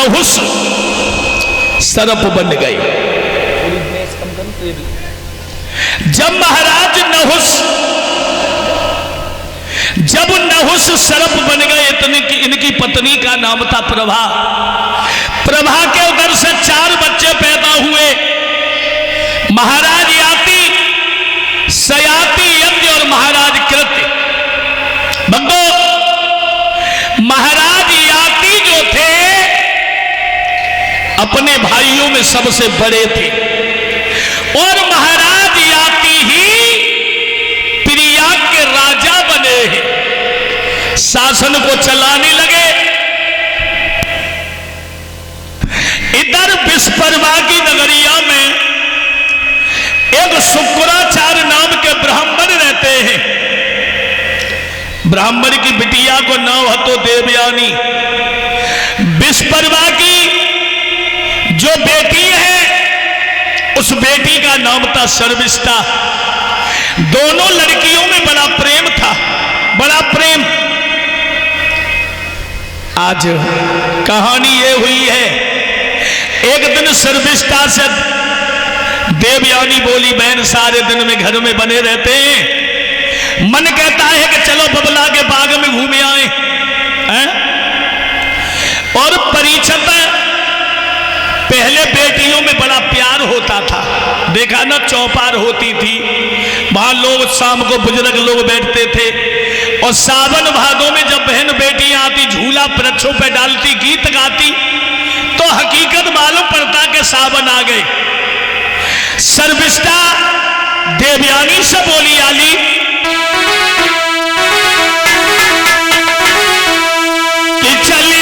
नहुस सर्प बन गए। जब महाराज नहुस सर्प बन गए, इनकी पत्नी का नाम था प्रभा। प्रभा के उधर से 4 बच्चे पैदा हुए, महाराज याति, सयाति, यज्ञ और महाराज कृत्य। बंदो, महाराज याति जो थे अपने भाइयों में सबसे बड़े थे और महाराज याति ही प्रयाग के राजा बने हैं, शासन को चलाने लगे। इधर विश्वकर्मा की नगरिया में एक शुक्राचार्य नाम के ब्राह्मण रहते हैं। ब्राह्मण की बिटिया को नाम हतो देवयानी। विश्वकर्मा की जो बेटी है उस बेटी का नाम था शर्मिष्ठा। दोनों लड़कियों में बड़ा प्रेम था, बड़ा प्रेम। आज कहानी ये हुई है, एक दिन शर्मिष्ठा से देवयानी बोली, बहन सारे दिन में घर में बने रहते हैं, मन कहता है कि चलो बबला के बाग में घूमे आए हैं? और परिचित पहले बेटियों में बड़ा प्यार होता था, देखा ना, चौपार होती थी, वहां लोग शाम को बुजुर्ग लोग बैठते थे और सावन भादों में जब बहन बेटियां आती, झूला वृक्षों पे डालती, गीत गाती, तो हकीकत मालूम पड़ता कि सावन आ गए। शर्मिष्ठा देवयानी से बोली, आली कि चले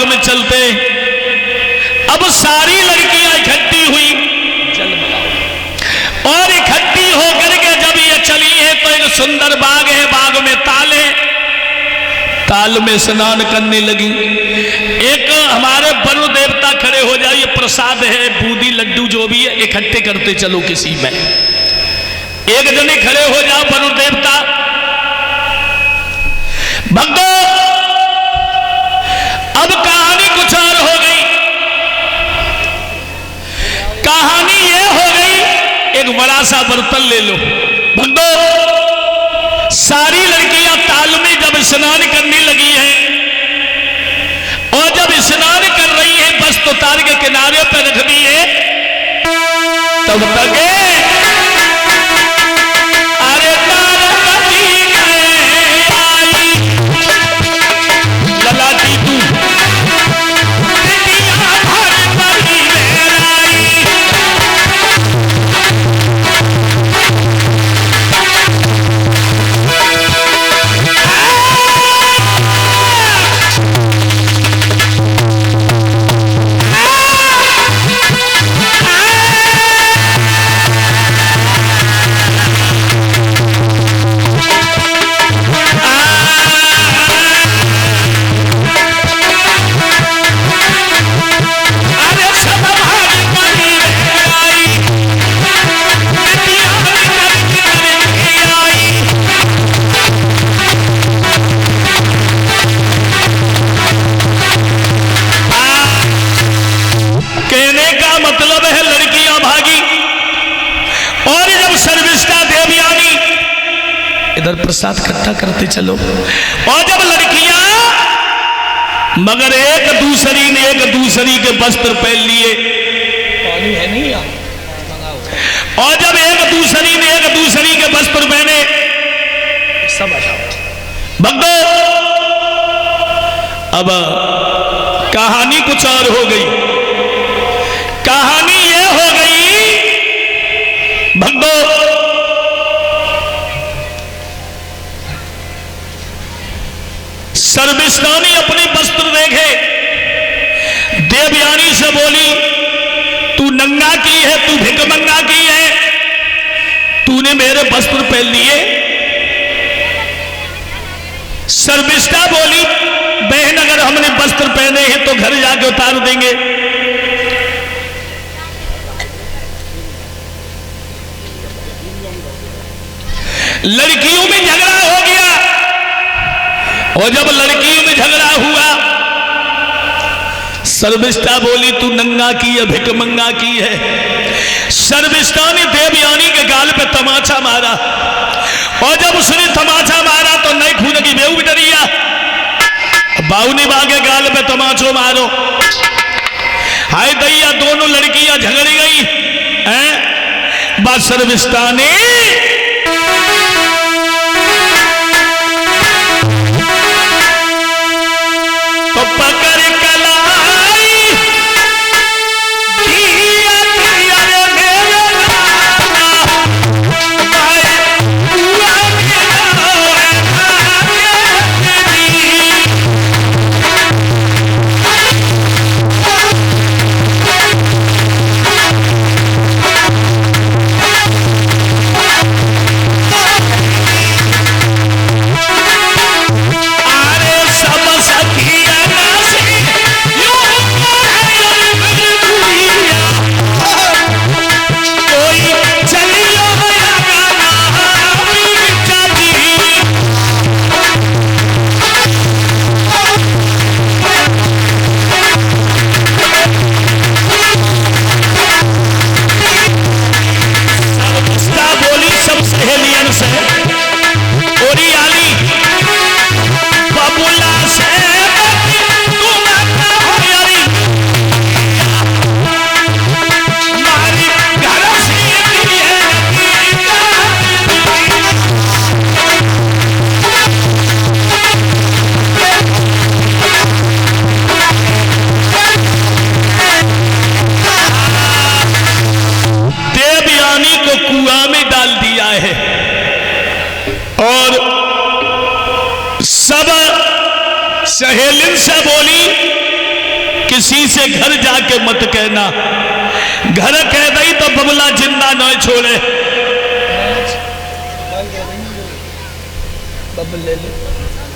में चलते। अब सारी लड़कियां इकट्ठी हुई और इकट्ठी होकर के जब ये चली है तो एक सुंदर बाग है, बाग में ताल है, ताल में स्नान करने लगी। एक हमारे वरुण देवता खड़े हो जाओ, ये प्रसाद है, बूंदी लड्डू जो भी है इकट्ठे करते चलो किसी में। एक जने खड़े हो जाओ वरुण देवता। भक्तों, अब कहानी कुछ और हो गई। कहानी ये हो गई, एक बड़ा सा बर्तन ले लो। भक्तों, सारी लड़कियां ताल में जब स्नान करने लगी हैं और जब स्नान कर रही हैं, बस तो तार के किनारे पर रख दी है, तब तक इधर प्रसाद इकट्ठा करते चलो। और जब लड़कियां मगर एक दूसरी ने एक दूसरी के वस्त्र पहन लिए, पानी है नहीं, और जब एक दूसरी ने एक दूसरी के वस्त्र पहने, सब भक्तों अब कहानी कुछ और हो गई। बोली तू नंगा की है, तू भिकमंगा की है, तूने मेरे वस्त्र पहन लिए। शर्मिष्ठा बोली बहन अगर हमने वस्त्र पहने हैं तो घर जाके उतार देंगे। लड़कियों में झगड़ा हो गया, और जब लड़कियों में झगड़ा हुआ शर्मिष्ठा बोली तू नंगा की है, भिकमंगा की है। शर्मिष्ठा ने देवयानी के गाल पे तमाचा मारा, और जब उसने तमाचा मारा तो नई खून की बेहू भी डरिया। बाउनी बागे गाल पे तमाचो मारो, हाय दैया दोनों लड़कियां झगड़ी गई हैं। बस शर्मिष्ठा ने तो पकड़ कलाई दिया दिया रे मेरे नाना, भाई हुआ कुआं में डाल दिया है। और सब सहेलिन से बोली किसी से घर जाके मत कहना, घर कह दई तो बबला जिंदा न छोड़े।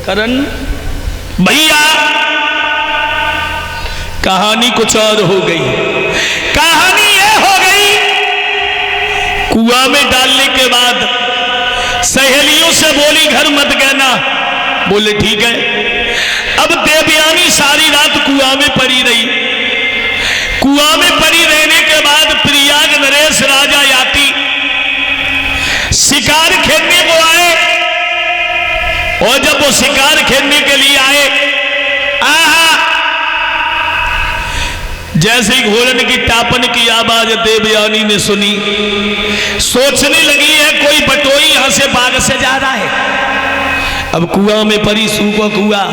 करण भैया कहानी कुछ और हो गई। कहानी ये हो गई कुआं में डालने के बाद सहेलियों से बोली घर मत कहना, बोले ठीक है। अब देवयानी सारी रात कुआं में पड़ी रही। कुआं में पड़ी रहने के बाद प्रयाग नरेश राजा याति शिकार खेलने को आए, और जब वो शिकार खेलने के लिए आए, जैसे ही घोड़न की टापन की आवाज देवयानी ने सुनी, सोचने लगी है कोई बटोई यहां से बाग से जा रहा है। अब कुआं में परी सूखो कुआं,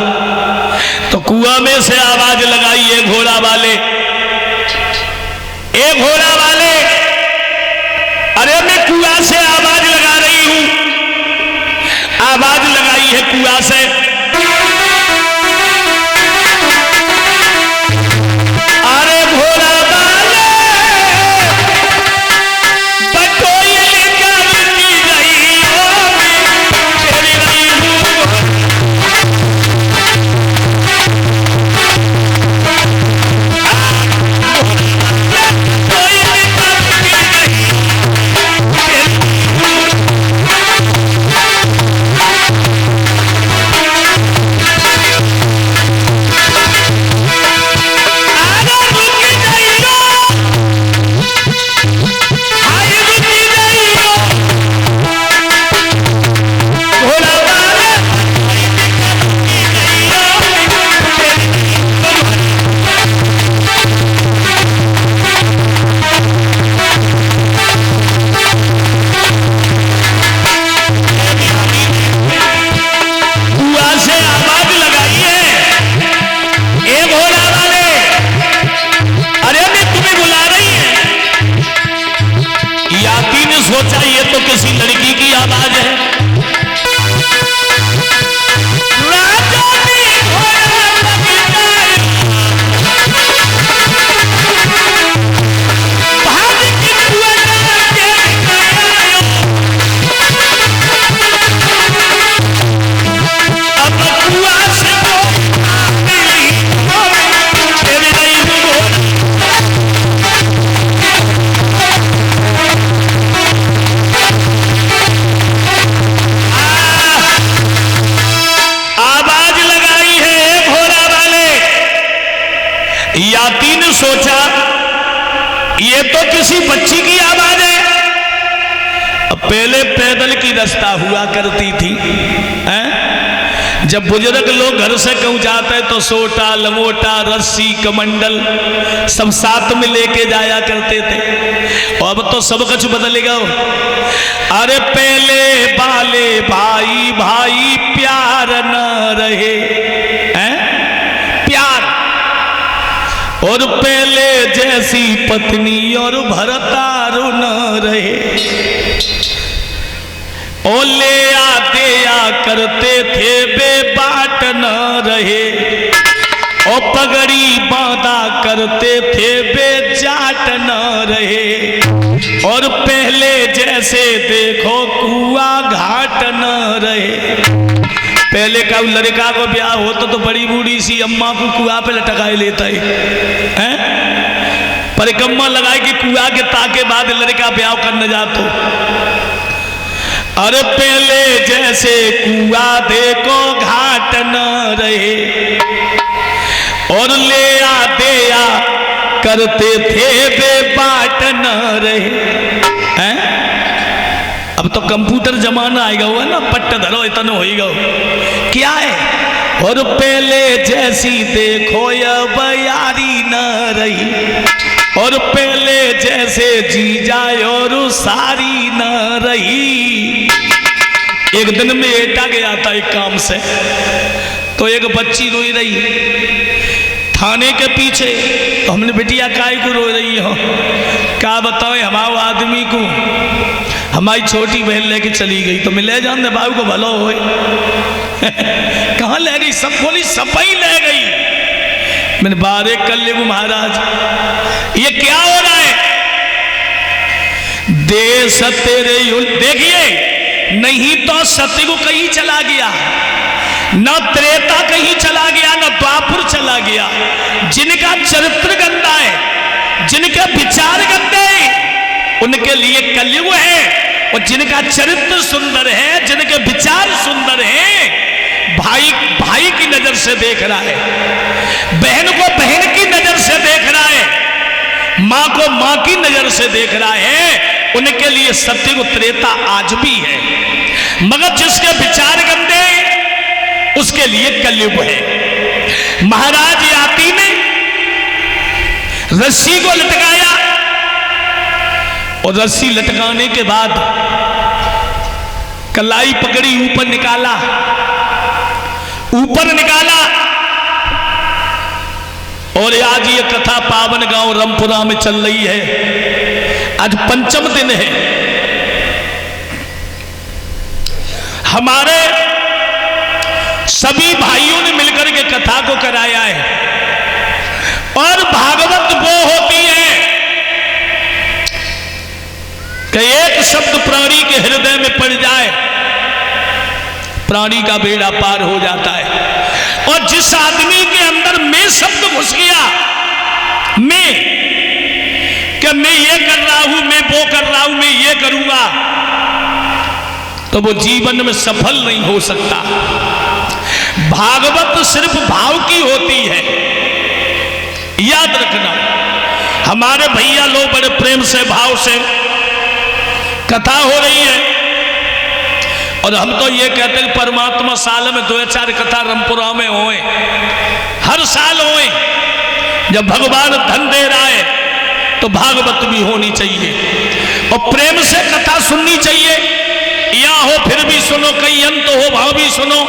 तो कुआं में से आवाज लगाई है घोड़ा वाले, ए घोड़ा वाले, अरे मैं कुआं से आवाज लगा रही हूं। आवाज लगाई है कुआं से, सोचा ये तो किसी बच्ची की आवाज है। अब पहले पैदल की रास्ता हुआ करती थी, जब बुजुर्ग लोग घर से कहूँ जाते तो सोटा, लंगोटा, रस्सी, कमंडल सब साथ में लेके जाया करते थे। और अब तो सब कुछ बदल गया। अरे पहले वाले भाई भाई प्यार न रहे, प्यार, और पहले जैसी पत्नी और भरतारू न रहे। ओ ले आते या करते थे बेबाट न रहे, ओ पगड़ी बांधा करते थे बेजाट न रहे। और पहले जैसे देखो कुआ घाट न रहे। पहले का लड़का को ब्याह होता तो बड़ी बूढ़ी सी अम्मा को कुआ पे लटकाए लेता है, परिक्रमा लगाए कि कुआ के ताके बाद लड़का ब्याह करने जातो। अरे पहले जैसे कुआ देखो घाट न रहे, और ले आते या करते थे बेबाट न रहे। अब तो कंप्यूटर जमाना आएगा हुआ ना, पट्ट धरो इतना होएगा क्या है। और पहले जैसी देखो अब यारी न रही, और पहले जैसे जी जाए और सारी न रही। एक दिन में एटा गया था एक काम से, तो एक बच्ची रोई रही थाने के पीछे। तो हमने बिटिया काय को रो रही हो, क्या बताओ हमारे आदमी को हमारी छोटी बहन लेके चली गई। तो मैं ले जाने बाबू को भलो हो कहाँ ले गई, सब बोली सफाई ले गई। मैंने बारे कर ले वो महाराज ये क्या हो रहा है। देश तेरे देखिए, नहीं तो सतयुग कहीं चला गया, न त्रेता कहीं चला गया, न द्वापर चला गया। जिनका चरित्र गंदा है, जिनके विचार गंदे हैं, उनके लिए कलयुग है। और जिनका चरित्र सुंदर है, जिनके विचार सुंदर हैं, भाई भाई की नजर से देख रहा है, बहन को बहन की नजर से देख रहा है, मां को मां की नजर से देख रहा है, उनके लिए सतयुग त्रेता आज भी है। मगर जिसके विचार गंदे उसके लिए कलयुग है। महाराज याति ने रस्सी को लटकाया, और रस्सी लटकाने के बाद कलाई पकड़ी, ऊपर निकाला, ऊपर निकाला। और आज ये कथा पावन गांव रामपुरा में चल रही है। आज पंचम दिन है। हमारे सभी भाइयों ने मिलकर के कथा को कराया है। और भागवत वो होती है कि एक शब्द प्राणी के हृदय में पड़ जाए, प्राणी का बेड़ा पार हो जाता है। और जिस आदमी के अंदर मैं शब्द घुस गया, मैं कि मैं ये कर रहा हूं, मैं वो कर रहा हूं, मैं ये करूंगा, तो वो जीवन में सफल नहीं हो सकता। भागवत सिर्फ भाव की होती है, याद रखना। हमारे भैया लोग बड़े प्रेम से भाव से कथा हो रही है, और हम तो ये कहते हैं परमात्मा साल में 2-4 कथा रामपुरा में होए, हर साल होए। जब भगवान धन दे रहा है तो भागवत भी होनी चाहिए, और प्रेम से कथा सुननी चाहिए। या हो फिर भी सुनो, कई अंत हो भाव भी सुनो,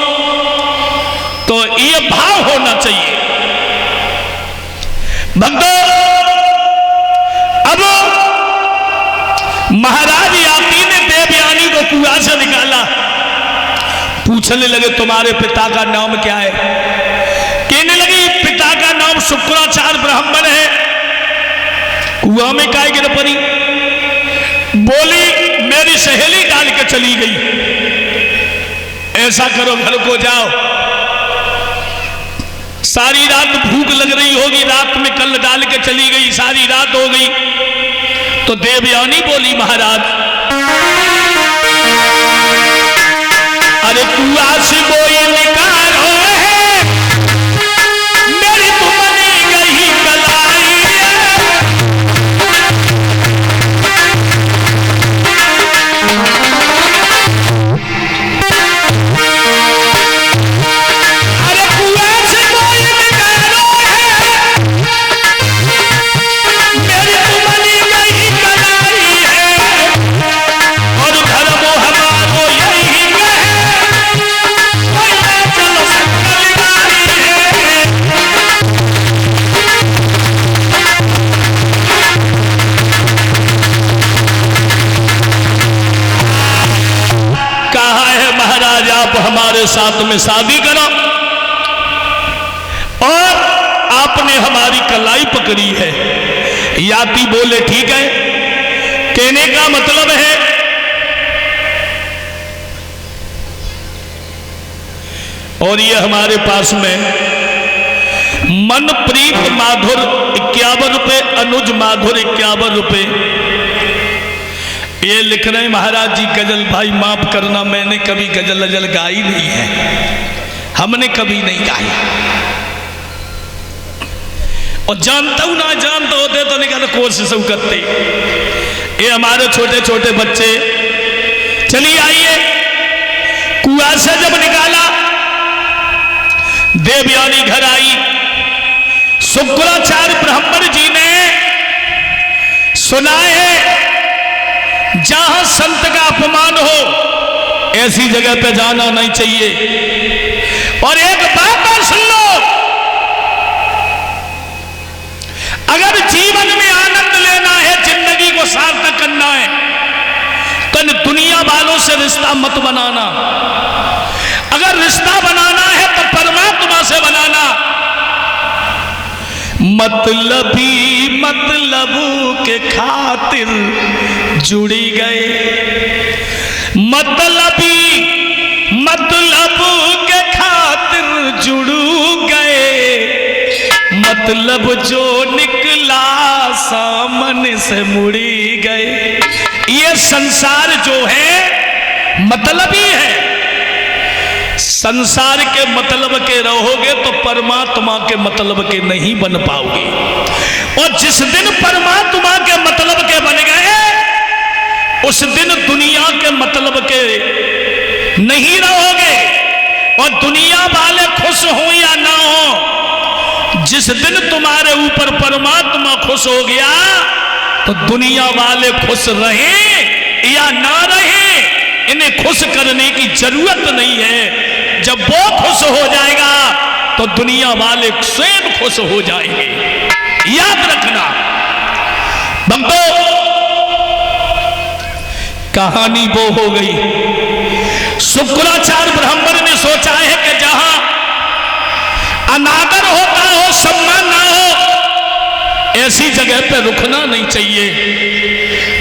तो ये भाव होना चाहिए। भक्तों, अब महाराज याति ने देवयानी को कुआं से निकाला। पूछने लगे तुम्हारे पिता का नाम क्या है? कहने लगी पिता का नाम शुक्राचार्य ब्राह्मण है। कुआं में काय गिर पड़ी? बोली मेरी सहेली डाल के चली गई। ऐसा करो घर को जाओ, सारी रात भूख लग रही होगी, रात में कल डाल के चली गई, सारी रात हो गई। तो देवयानी बोली महाराज अरे कुआं से बोई निकालो है, मेरी तुमने गई कलाई। हमारे साथ में शादी करो, और आपने हमारी कलाई पकड़ी है। याती बोले ठीक है। कहने का मतलब है और ये हमारे पास में मनप्रीत माधुर 51 रुपए, अनुज माधुर 51 रुपए ये लिख रहे हैं। महाराज जी गजल भाई माफ करना, मैंने कभी गजल अजल गाई नहीं है, हमने कभी नहीं गाई, और जानता हूं ना जानता होते तो नहीं कहते कोशिश करते। ये हमारे छोटे छोटे बच्चे, चलिए आइए, कुआं से जब निकाला, देवयानी घर आई, शुक्राचार्य ब्राह्मण जी ने सुना है जहां संत का अपमान हो ऐसी जगह पे जाना नहीं चाहिए। और एक बात और सुन लो, अगर जीवन में आनंद लेना है, जिंदगी को सार्थक करना है, तो दुनिया वालों से रिश्ता मत बनाना। अगर रिश्ता बनाना है तो परमात्मा से बनाना। मतलबी मतलबू के खातिर जुड़ी गए, मतलबी मतलबू के खातिर जुड़ गए, मतलब जो निकला सामने से मुड़ी गए। ये संसार जो है मतलबी है, संसार के मतलब के रहोगे तो परमात्मा के मतलब के नहीं बन पाओगे। और जिस दिन परमात्मा के मतलब के बन गए, उस दिन दुनिया के मतलब के नहीं रहोगे। और दुनिया वाले खुश हो या ना हो, जिस दिन तुम्हारे ऊपर परमात्मा खुश हो गया तो दुनिया वाले खुश रहे या ना रहे, इन्हें खुश करने की जरूरत नहीं है। जब वो खुश हो जाएगा तो दुनिया वाले स्वयं खुश हो जाएंगे। याद रखना भक्तों, कहानी वो हो गई। शुक्राचार्य ब्राह्मण ने सोचा है कि जहां अनादर होता हो, सम्मान ना हो, ऐसी जगह पे रुकना नहीं चाहिए।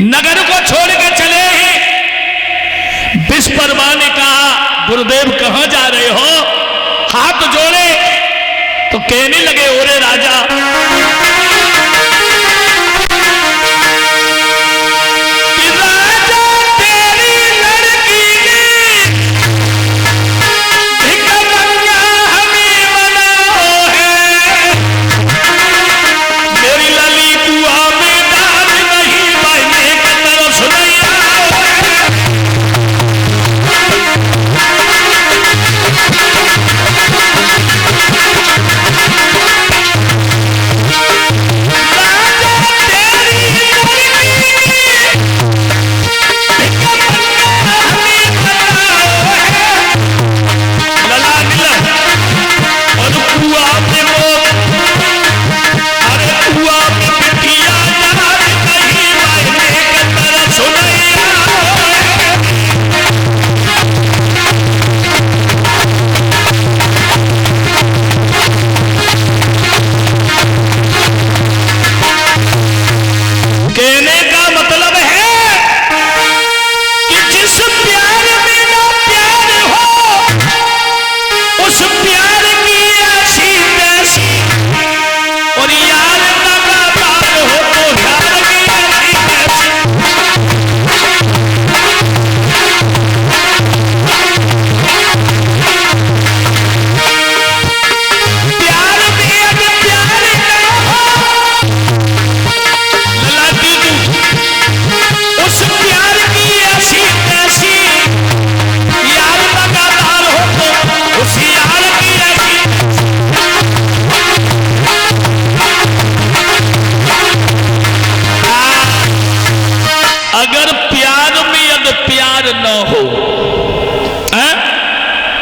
नगर को छोड़ के चले हैं। विश्वकर्मा ने कहा गुरुदेव कहां जा रहे हो? हाथ जोड़े तो कहने लगे ओरे राजा,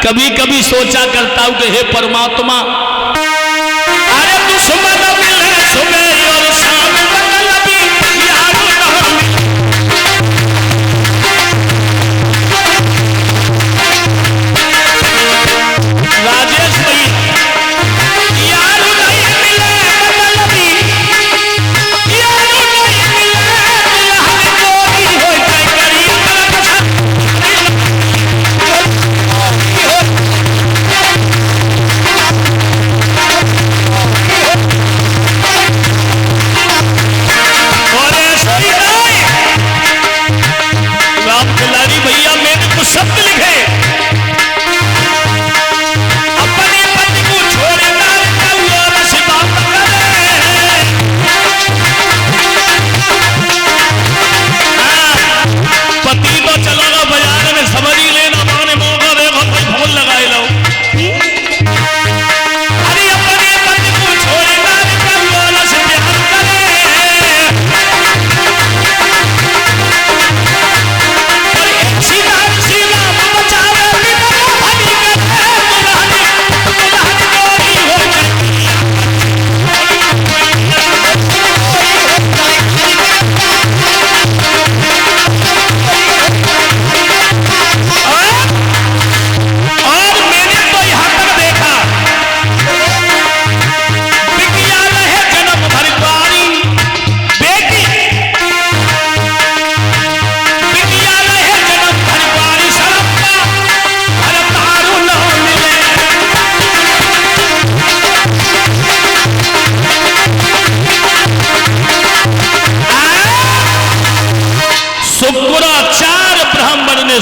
कभी कभी सोचा करता हूं कि हे परमात्मा, अरे दुश्मन मिले सुबह और शाम, मतलब यार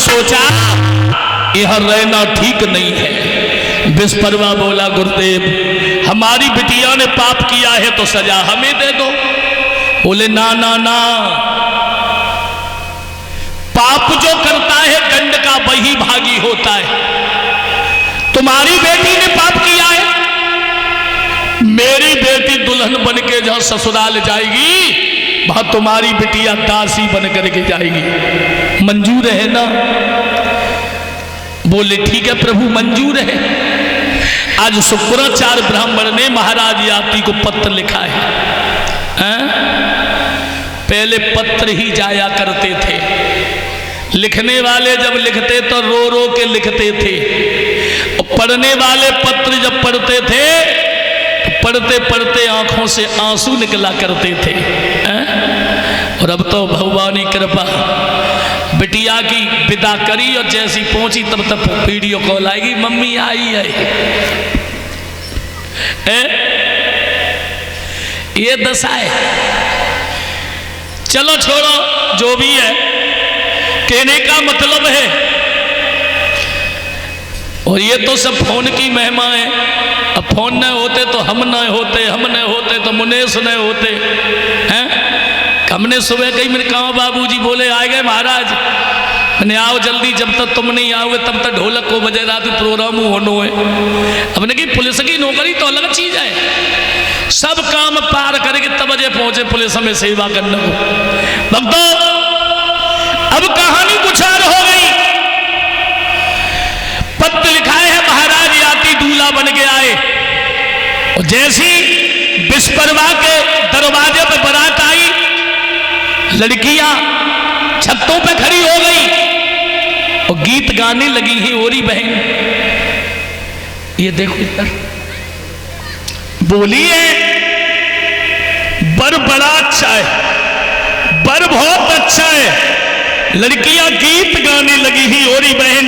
सोचा यह रहना ठीक नहीं है। विश्वकर्मा बोला गुरुदेव हमारी बिटिया ने पाप किया है तो सजा हमें दे दो। बोले ना ना ना, पाप जो करता है दंड का वही भागी होता है। तुम्हारी बेटी ने पाप किया है, मेरी बेटी दुल्हन बन के जहां ससुराल जाएगी वहां तुम्हारी बिटिया दासी बन करके जाएगी। मंजूर है ना? बोले ठीक है प्रभु मंजूर है। आज शुक्राचार्य ब्राह्मण ने महाराज याति को पत्र लिखा है। पहले पत्र ही जाया करते थे, लिखने वाले जब लिखते तो रो रो के लिखते थे, और पढ़ने वाले पत्र जब पढ़ते थे तो पढ़ते पढ़ते आंखों से आंसू निकला करते थे। और अब तो भगवानी कृपा बिटिया की विदा करी और जैसी पहुंची तब तक वीडियो कॉल आएगी, मम्मी आई है। ये दशा है। चलो छोड़ो जो भी है, कहने का मतलब है। और ये तो सब फोन की महिमा है। अब फोन न होते तो हम न होते, हम न होते तो मुनेश न होते हैं। हमने सुबह कही मैंने कहा बाबूजी बोले आ गए महाराज। मैंने आओ जल्दी, जब तक तुम नहीं आओगे तब तक ढोलक को बजे रात प्रोग्राम होना है। हमने की पुलिस की नौकरी तो अलग चीज है, सब काम पार करके तब बजे पहुंचे पुलिस में सेवा करने को। भक्तों अब कहानी कुछ और हो गई। पत्र लिखाए है महाराज याति दूल्हा बन के आए, और जैसी विश्वकर्मा के दरवाजे पर बारात आई, लड़कियां छतों पे खड़ी हो गई और गीत गाने लगी ही ओरी बहन। ये देखो इधर बोली है बर बड़ा अच्छा है, बर बहुत अच्छा है। लड़कियां गीत गाने लगी ही ओरी बहन।